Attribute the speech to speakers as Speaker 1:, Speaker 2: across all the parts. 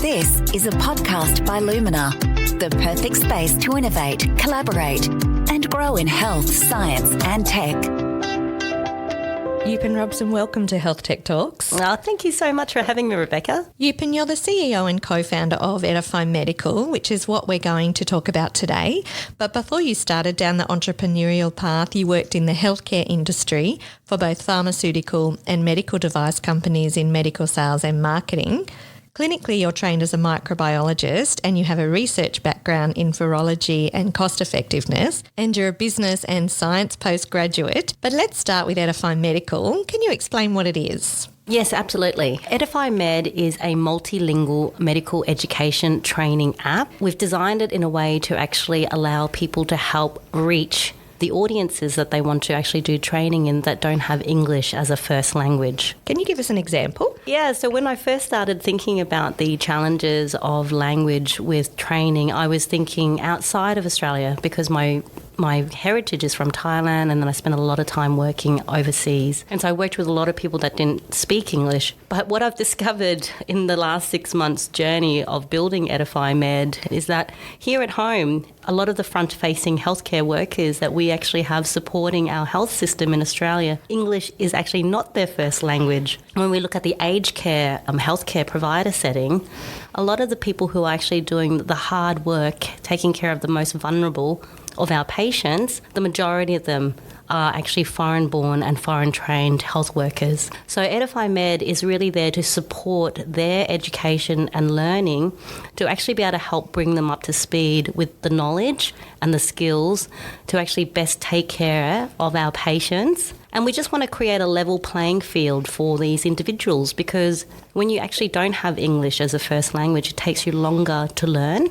Speaker 1: This is a podcast by Lumina, the perfect space to innovate, collaborate, and grow in health, science, and tech.
Speaker 2: Yupin Robson, welcome to Health Tech Talks.
Speaker 3: Oh, thank you so much for having me, Rebecca.
Speaker 2: Yupin, you're the CEO and co-founder of Edify Medical, which is what we're going to talk about today. But before you started down the entrepreneurial path, you worked in the healthcare industry for both pharmaceutical and medical device companies in medical sales and marketing. Clinically, you're trained as a microbiologist and you have a research background in virology and cost effectiveness, and you're a business and science postgraduate. But let's start with Edify Medical. Can you explain what it is?
Speaker 3: Yes, absolutely. Edify Med is a multilingual medical education training app. We've designed it in a way to actually allow people to help reach the audiences that they want to actually do training in that don't have English as a first language.
Speaker 2: Can you give us an example?
Speaker 3: Yeah, so when I first started thinking about the challenges of language with training, I was thinking outside of Australia because my heritage is from Thailand, and then I spent a lot of time working overseas. And so I worked with a lot of people that didn't speak English. But what I've discovered in the last 6 months' journey of building Edify Med is that here at home, a lot of the front-facing healthcare workers that we actually have supporting our health system in Australia, English is actually not their first language. When we look at the aged care healthcare provider setting, a lot of the people who are actually doing the hard work, taking care of the most vulnerable of our patients, the majority of them are actually foreign-born and foreign-trained health workers. So Edify Med is really there to support their education and learning to actually be able to help bring them up to speed with the knowledge and the skills to actually best take care of our patients. And we just want to create a level playing field for these individuals, because when you actually don't have English as a first language, it takes you longer to learn.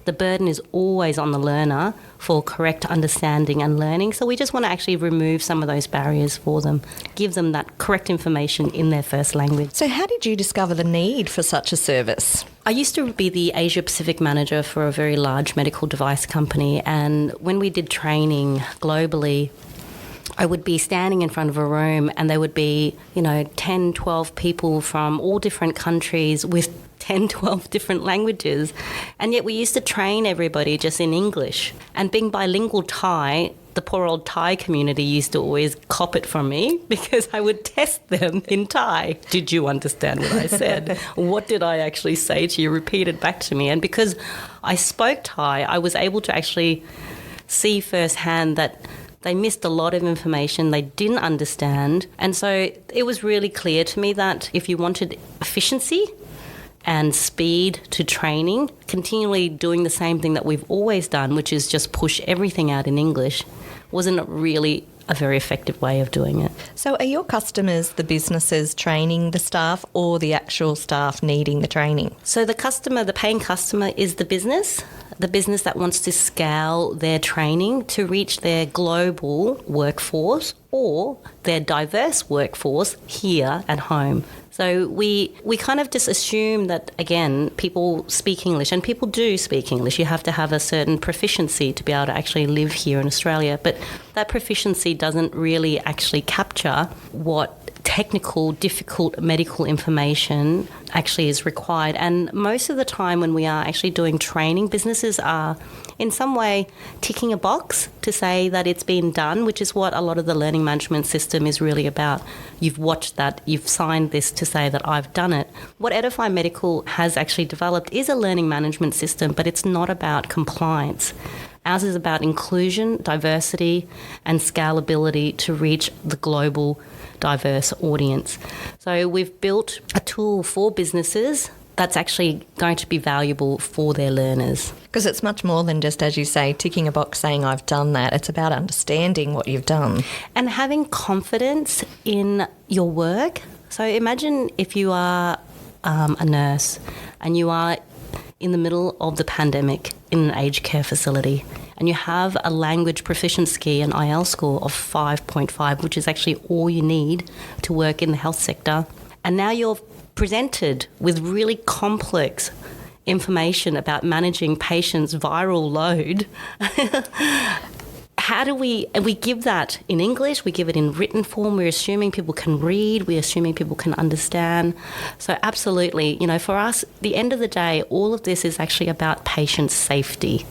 Speaker 3: The burden is always on the learner for correct understanding and learning. So we just want to actually remove some of those barriers for them, give them that correct information in their first language.
Speaker 2: So how did you discover the need for such a service?
Speaker 3: I used to be the Asia Pacific manager for a very large medical device company, and when we did training globally, I would be standing in front of a room and there would be, 10, 12 people from all different countries with 10, 12 different languages. And yet we used to train everybody just in English. And being bilingual Thai, the poor old Thai community used to always cop it from me because I would test them in Thai. Did you understand what I said? What did I actually say to you? Repeat it back to me. And because I spoke Thai, I was able to actually see firsthand that they missed a lot of information they didn't understand. And so it was really clear to me that if you wanted efficiency and speed to training, continually doing the same thing that we've always done, which is just push everything out in English, wasn't really a very effective way of doing it.
Speaker 2: So are your customers the businesses training the staff or the actual staff needing the training?
Speaker 3: So the paying customer is the business that wants to scale their training to reach their global workforce or their diverse workforce here at home. So we kind of just assume that, again, people speak English, and people do speak English. You have to have a certain proficiency to be able to actually live here in Australia. But that proficiency doesn't really actually capture what technical, difficult medical information actually is required. And most of the time when we are actually doing training, businesses are in some way ticking a box to say that it's been done, which is what a lot of the learning management system is really about. You've watched that, you've signed this to say that I've done it. What Edify Medical has actually developed is a learning management system, but it's not about compliance. Ours is about inclusion, diversity, and scalability to reach the global diverse audience. So we've built a tool for businesses that's actually going to be valuable for their learners.
Speaker 2: Because it's much more than just, as you say, ticking a box saying I've done that. It's about understanding what you've done.
Speaker 3: And having confidence in your work. So imagine if you are a nurse and you are in the middle of the pandemic in an aged care facility, and you have a language proficiency, an IELTS score of 5.5, which is actually all you need to work in the health sector. And now you're presented with really complex information about managing patients' viral load. how do we, and we give that in English, we give it in written form, we're assuming people can read, we're assuming people can understand. So absolutely, for us, at the end of the day, all of this is actually about patient safety,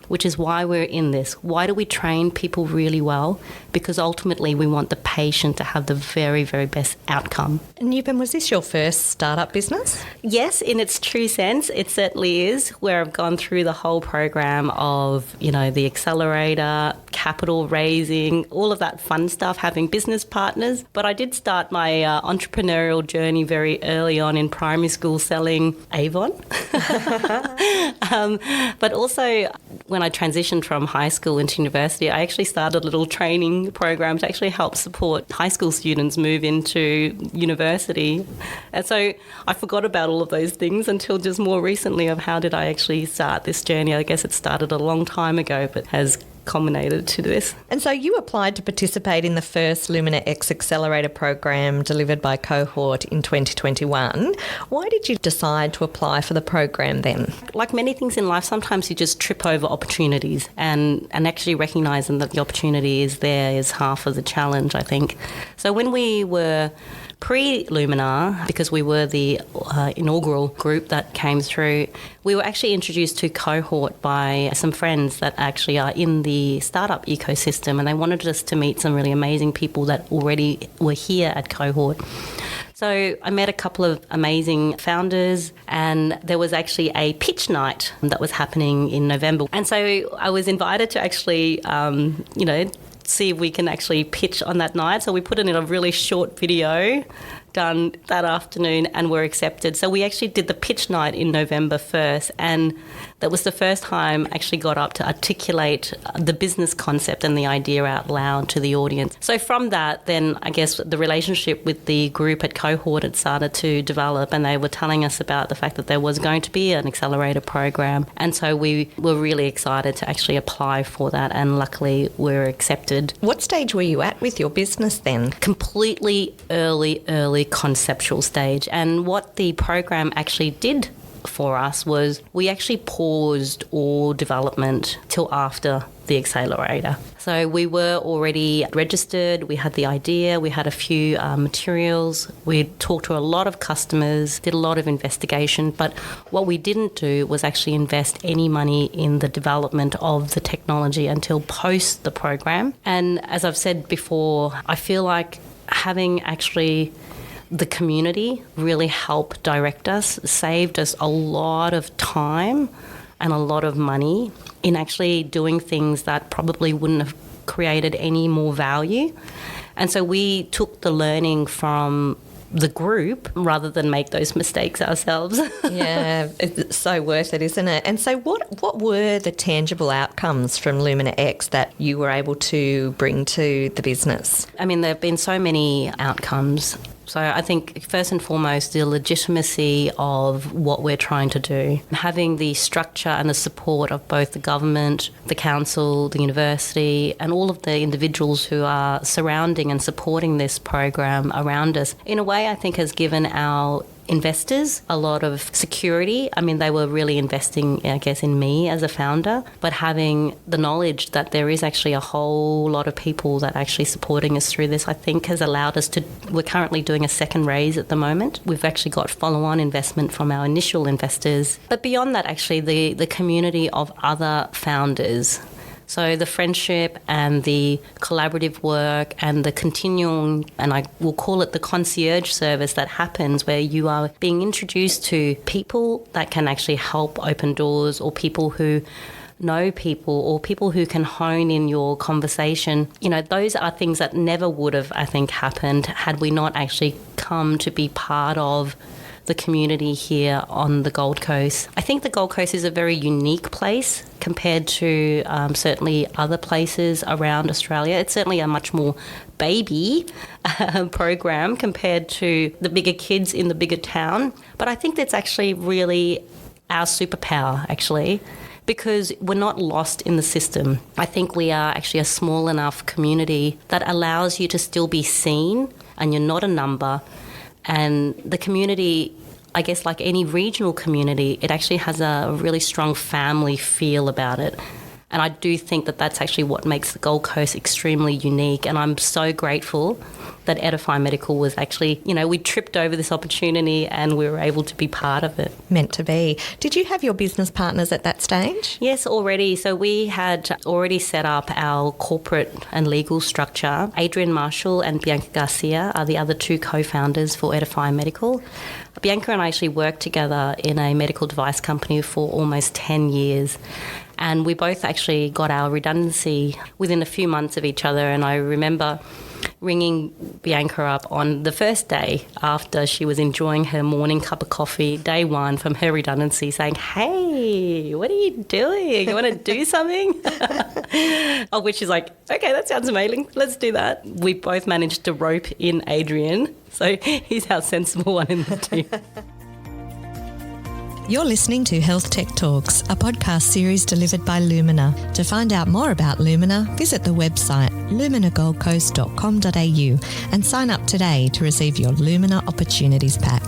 Speaker 3: which is why we're in this. Why do we train people really well? Because ultimately we want the patient to have the very, very best outcome.
Speaker 2: And Yupin, was this your first startup business?
Speaker 3: Yes, in its true sense, it certainly is, where I've gone through the whole program of, the accelerator, capital raising, all of that fun stuff, having business partners. But I did start my entrepreneurial journey very early on in primary school selling Avon. But also when I transitioned from high school into university, I actually started a little training program to actually help support high school students move into university. And so I forgot about all of those things until just more recently of how did I actually start this journey. I guess it started a long time ago, but has culminated to this.
Speaker 2: And so you applied to participate in the first LuminaX Accelerator program delivered by Cohort in 2021. Why did you decide to apply for the program then?
Speaker 3: Like many things in life, sometimes you just trip over opportunities, and actually recognising that the opportunity is there is half of the challenge, I think. So when we were pre-Lumina, because we were the inaugural group that came through, we were actually introduced to Cohort by some friends that actually are in the startup ecosystem, and they wanted us to meet some really amazing people that already were here at Cohort. So I met a couple of amazing founders, and there was actually a pitch night that was happening in November. And so I was invited to actually, see if we can actually pitch on that night. So we put it in a really short video done that afternoon and were accepted. So we actually did the pitch night in November 1st, and that was the first time I actually got up to articulate the business concept and the idea out loud to the audience. So from that, then I guess the relationship with the group at Cohort had started to develop, and they were telling us about the fact that there was going to be an accelerator program. And so we were really excited to actually apply for that, and luckily we were accepted.
Speaker 2: What stage were you at with your business then?
Speaker 3: Completely early conceptual stage. And what the program actually did for us was we actually paused all development till after the accelerator. So we were already registered, we had the idea, we had a few materials, we talked to a lot of customers, did a lot of investigation, but what we didn't do was actually invest any money in the development of the technology until post the program. And as I've said before, I feel like having actually the community really helped direct us, saved us a lot of time and a lot of money in actually doing things that probably wouldn't have created any more value. And so we took the learning from the group rather than make those mistakes ourselves.
Speaker 2: Yeah, it's so worth it, isn't it? And so what were the tangible outcomes from LuminaX that you were able to bring to the business?
Speaker 3: I mean, there have been so many outcomes. So I think first and foremost, the legitimacy of what we're trying to do. Having the structure and the support of both the government, the council, the university, and all of the individuals who are surrounding and supporting this program around us, in a way I think has given our investors a lot of security. I mean, they were really investing, I guess, in me as a founder, but having the knowledge that there is actually a whole lot of people that are actually supporting us through this, I think has allowed us to, we're currently doing a second raise at the moment. We've actually got follow-on investment from our initial investors. But beyond that, actually, the community of other founders. So the friendship and the collaborative work and the continuing, and I will call it the concierge service that happens where you are being introduced to people that can actually help open doors, or people who know people, or people who can hone in your conversation. You know, those are things that never would have, I think, happened had we not actually come to be part of the community here on the Gold Coast. I think the Gold Coast is a very unique place compared to certainly other places around Australia. It's certainly a much more baby program compared to the bigger kids in the bigger town. But I think that's actually really our superpower, actually, because we're not lost in the system. I think we are actually a small enough community that allows you to still be seen, and you're not a number. And the community, I guess like any regional community, it actually has a really strong family feel about it. And I do think that that's actually what makes the Gold Coast extremely unique. And I'm so grateful that Edify Medical was actually, we tripped over this opportunity and we were able to be part of it.
Speaker 2: Meant to be. Did you have your business partners at that stage?
Speaker 3: Yes, already. So we had already set up our corporate and legal structure. Adrian Marshall and Bianca Garcia are the other two co-founders for Edify Medical. Bianca and I actually worked together in a medical device company for almost 10 years. And we both actually got our redundancy within a few months of each other. And I remember ringing Bianca up on the first day after she was enjoying her morning cup of coffee, day one from her redundancy, saying, "Hey, what are you doing? You want to do something?" Of which she's like, "Okay, that sounds amazing. Let's do that." We both managed to rope in Adrian. So he's our sensible one in the team.
Speaker 2: You're listening to Health Tech Talks, a podcast series delivered by Lumina. To find out more about Lumina, visit the website luminagoldcoast.com.au and sign up today to receive your Lumina Opportunities Pack.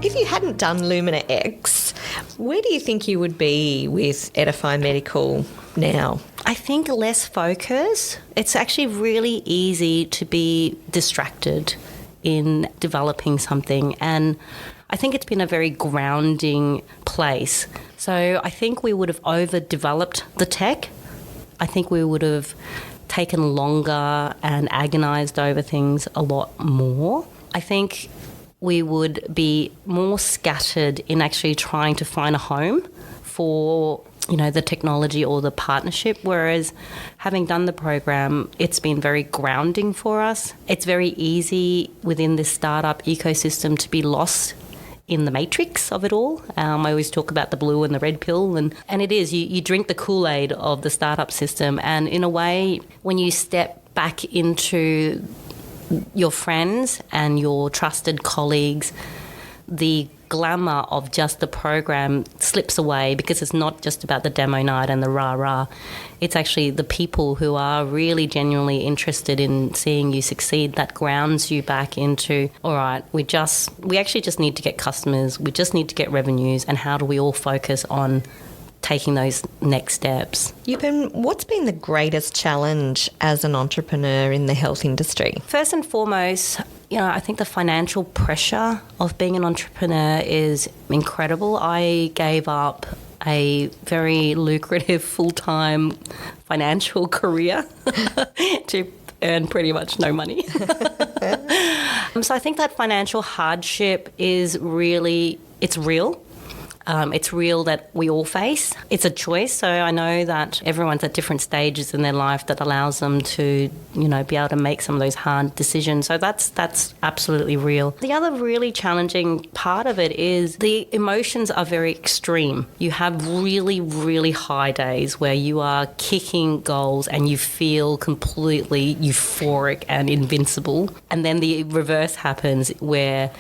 Speaker 2: If you hadn't done LuminaX, where do you think you would be with Edify Medical now?
Speaker 3: I think less focus. It's actually really easy to be distracted in developing something, and I think it's been a very grounding place. So I think we would have overdeveloped the tech. I think we would have taken longer and agonized over things a lot more. I think we would be more scattered in actually trying to find a home for the technology or the partnership, whereas having done the program, it's been very grounding for us. It's very easy within this startup ecosystem to be lost in the matrix of it all. I always talk about the blue and the red pill, and it is, you drink the Kool-Aid of the startup system, and in a way, when you step back into your friends and your trusted colleagues, the glamour of just the program slips away, because it's not just about the demo night and the rah-rah. It's actually the people who are really genuinely interested in seeing you succeed that grounds you back into, all right, we actually just need to get customers, we just need to get revenues, and how do we all focus on taking those next steps.
Speaker 2: Yupin, what's been the greatest challenge as an entrepreneur in the health industry?
Speaker 3: First and foremost, I think the financial pressure of being an entrepreneur is incredible. I gave up a very lucrative full-time financial career to earn pretty much no money. So I think that financial hardship is really, it's real. It's real that we all face. It's a choice. So I know that everyone's at different stages in their life that allows them to, be able to make some of those hard decisions. So that's absolutely real. The other really challenging part of it is the emotions are very extreme. You have really, really high days where you are kicking goals and you feel completely euphoric and invincible. And then the reverse happens where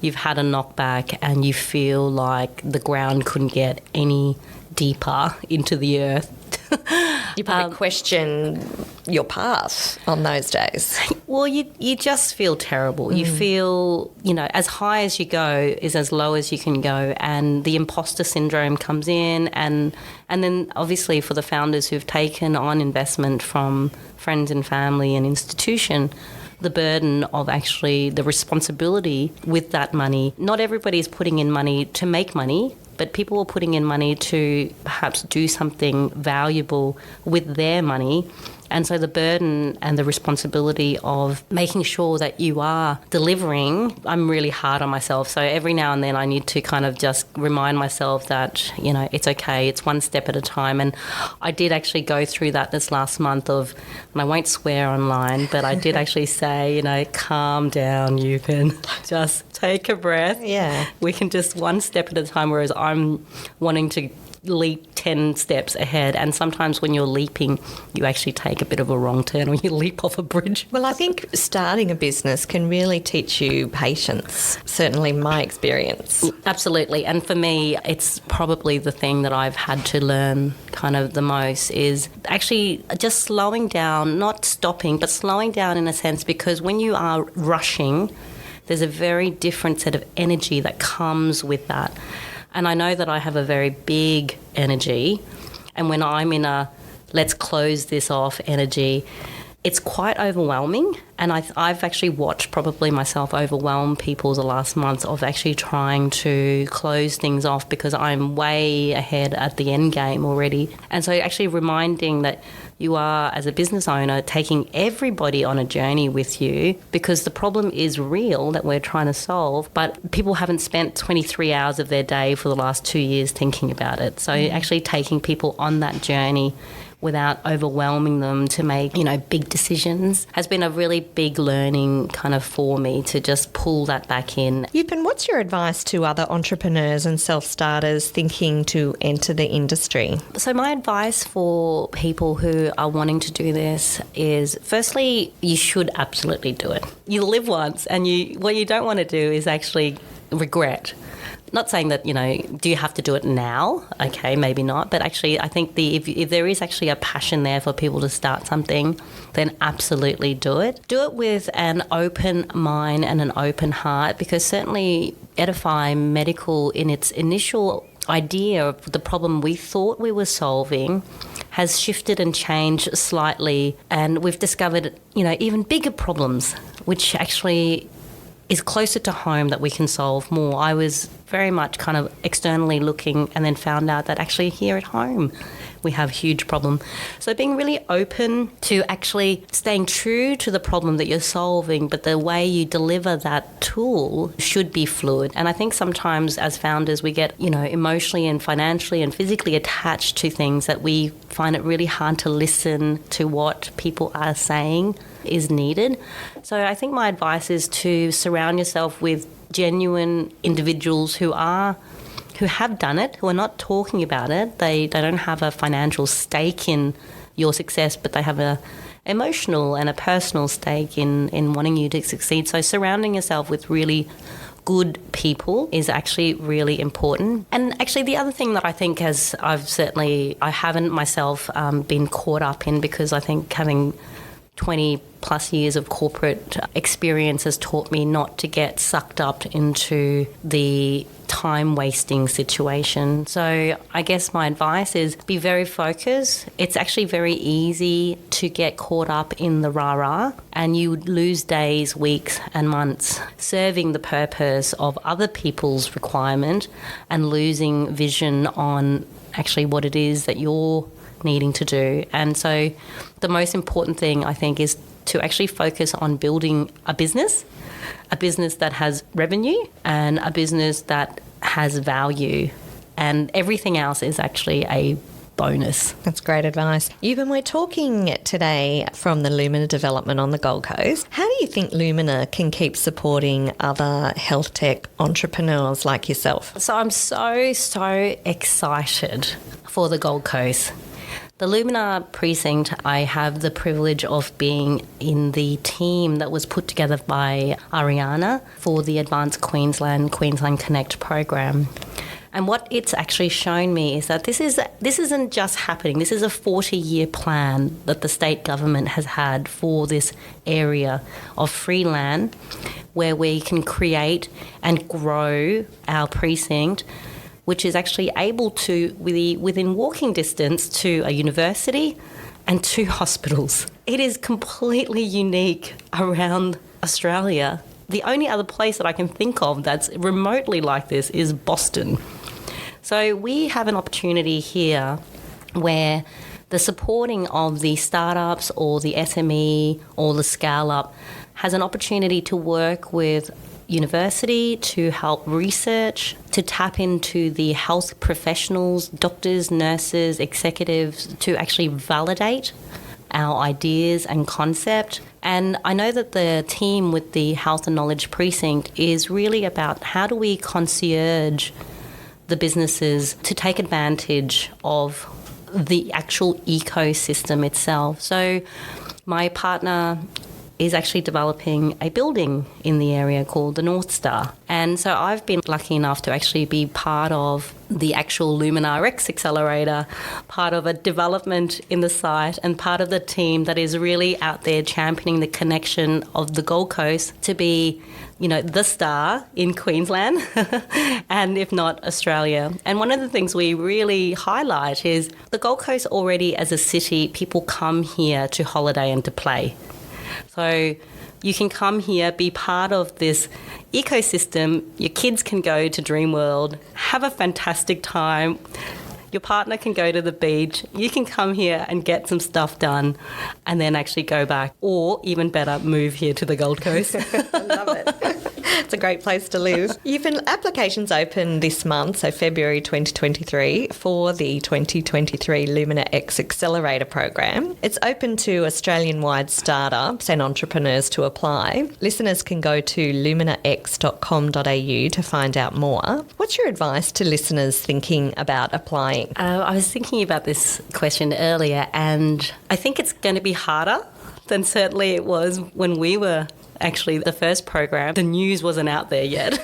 Speaker 3: you've had a knockback and you feel like the ground couldn't get any deeper into the earth.
Speaker 2: You probably question your path on those days.
Speaker 3: Well, you just feel terrible. You feel, as high as you go is as low as you can go, and the imposter syndrome comes in, and then obviously for the founders who've taken on investment from friends and family and institution, the burden of actually the responsibility with that money. Not everybody is putting in money to make money, but people are putting in money to perhaps do something valuable with their money. And so the burden and the responsibility of making sure that you are delivering, I'm really hard on myself. So every now and then I need to kind of just remind myself that, it's okay, it's one step at a time. And I did actually go through that this last month and I won't swear online, but I did actually say, calm down, Yupin, just take a breath.
Speaker 2: Yeah.
Speaker 3: We can just one step at a time, whereas I'm wanting to leap 10 steps ahead, and sometimes when you're leaping you actually take a bit of a wrong turn or you leap off a bridge.
Speaker 2: Well, I think starting a business can really teach you patience, certainly my experience.
Speaker 3: Absolutely. And for me, it's probably the thing that I've had to learn kind of the most is actually just slowing down, not stopping, but slowing down in a sense, because when you are rushing, there's a very different set of energy that comes with that. And I know that I have a very big energy, And when I'm in a let's close this off energy, it's quite overwhelming. And I've actually watched probably myself overwhelm people the last month of actually trying to close things off because I'm way ahead at the end game already. And so actually reminding that you are, as a business owner, taking everybody on a journey with you, because the problem is real that we're trying to solve, but people haven't spent 23 hours of their day for the last 2 years thinking about it. So actually taking people on that journey without overwhelming them to make, big decisions has been a really big learning kind of for me, to just pull that back in.
Speaker 2: Yupin, what's your advice to other entrepreneurs and self-starters thinking to enter the industry?
Speaker 3: So my advice for people who are wanting to do this is, firstly, you should absolutely do it. You live once, and what you don't want to do is actually regret. Not saying that, do you have to do it now? Okay, maybe not. But actually, I think if there is actually a passion there for people to start something, then absolutely do it. Do it with an open mind and an open heart, because certainly Edify Medical, in its initial idea of the problem we thought we were solving, has shifted and changed slightly. And we've discovered, even bigger problems, which actually is closer to home, that we can solve more. I was very much kind of externally looking, and then found out that actually here at home we have a huge problem. So being really open to actually staying true to the problem that you're solving, but the way you deliver that tool should be fluid. And I think sometimes as founders we get, emotionally and financially and physically attached to things that we find it really hard to listen to what people are saying is needed. So I think my advice is to surround yourself with genuine individuals who have done it, who are not talking about it. They don't have a financial stake in your success, but they have a emotional and a personal stake in wanting you to succeed. So surrounding yourself with really good people is actually really important. And actually the other thing that I think I haven't myself been caught up in, because I think having 20 plus years of corporate experience has taught me not to get sucked up into the time-wasting situation. So I guess my advice is be very focused. It's actually very easy to get caught up in the rah-rah, and you lose days, weeks and months serving the purpose of other people's requirement and losing vision on actually what it is that you're needing to do. And so the most important thing, I think, is to actually focus on building a business that has revenue and a business that has value, and everything else is actually a bonus.
Speaker 2: That's great advice. Yupin, we're talking today from the Lumina development on the Gold Coast. How do you think Lumina can keep supporting other health tech entrepreneurs like yourself?
Speaker 3: So I'm so excited for the Gold Coast. The Lumina precinct, I have the privilege of being in the team that was put together by Ariana for the Advanced Queensland Connect program. And what it's actually shown me is that this isn't just happening. This is a 40-year plan that the state government has had for this area of free land where we can create and grow our precinct, which is actually able to, within walking distance to a university and 2 hospitals. It is completely unique around Australia. The only other place that I can think of that's remotely like this is Boston. So we have an opportunity here where the supporting of the startups or the SME or the scale-up has an opportunity to work with university to help research, to tap into the health professionals, doctors, nurses, executives, to actually validate our ideas and concept. And I know that the team with the Health and Knowledge Precinct is really about how do we concierge the businesses to take advantage of the actual ecosystem itself. So my partner is actually developing a building in the area called the North Star. And so I've been lucky enough to actually be part of the actual LuminaX Accelerator, part of a development in the site, and part of the team that is really out there championing the connection of the Gold Coast to be, the star in Queensland and if not Australia. And one of the things we really highlight is the Gold Coast already as a city, people come here to holiday and to play. So you can come here, be part of this ecosystem. Your kids can go to Dreamworld, have a fantastic time. Your partner can go to the beach. You can come here and get some stuff done and then actually go back. Or even better, move here to the Gold Coast.
Speaker 2: I love it. It's a great place to live. Applications open this month, so February 2023, for the 2023 LuminaX Accelerator program. It's open to Australian-wide startups and entrepreneurs to apply. Listeners can go to luminax.com.au to find out more. What's your advice to listeners thinking about applying?
Speaker 3: I was thinking about this question earlier, and I think it's going to be harder than certainly it was when we were actually the first program. The news wasn't out there yet.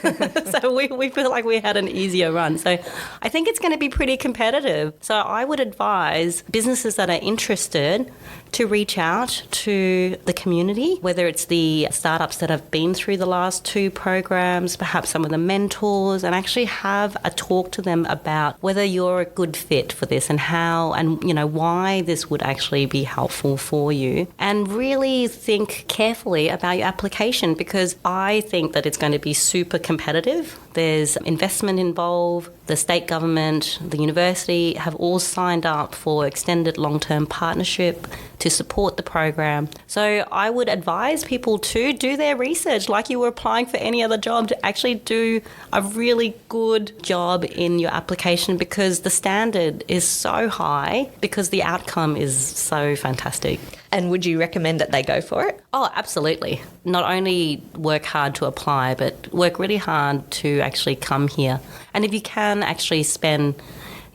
Speaker 3: So we feel like we had an easier run. So I think it's going to be pretty competitive. So I would advise businesses that are interested to reach out to the community, whether it's the startups that have been through the last 2 programs, perhaps some of the mentors, and actually have a talk to them about whether you're a good fit for this and how and why this would actually be helpful for you. And really think carefully about your application, because I think that it's going to be super competitive. There's investment involved. The state government, the university have all signed up for extended long-term partnership to support the program. So I would advise people to do their research like you were applying for any other job, to actually do a really good job in your application, because the standard is so high, because the outcome is so fantastic.
Speaker 2: And would you recommend that they go for it?
Speaker 3: Oh, absolutely. Not only work hard to apply, but work really hard to actually come here. And if you can actually spend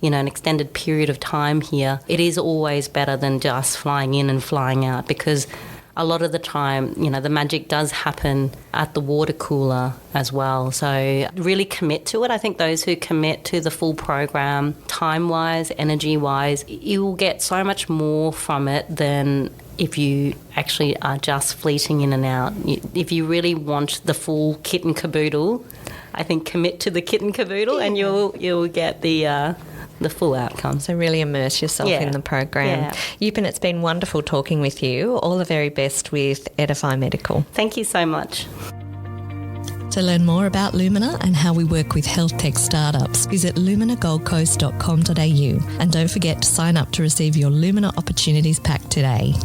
Speaker 3: an extended period of time here, it is always better than just flying in and flying out, because a lot of the time, the magic does happen at the water cooler as well. So really commit to it. I think those who commit to the full program, time-wise, energy-wise, you will get so much more from it than if you actually are just fleeting in and out. If you really want the full kit and caboodle, I think commit to the kit and caboodle, and you'll get the full outcome.
Speaker 2: So really immerse yourself in the program. Yupin, it's been wonderful talking with you. All the very best with Edify Medical.
Speaker 3: Thank you so much.
Speaker 2: To learn more about Lumina and how we work with health tech startups, visit luminagoldcoast.com.au, and don't forget to sign up to receive your Lumina Opportunities Pack today.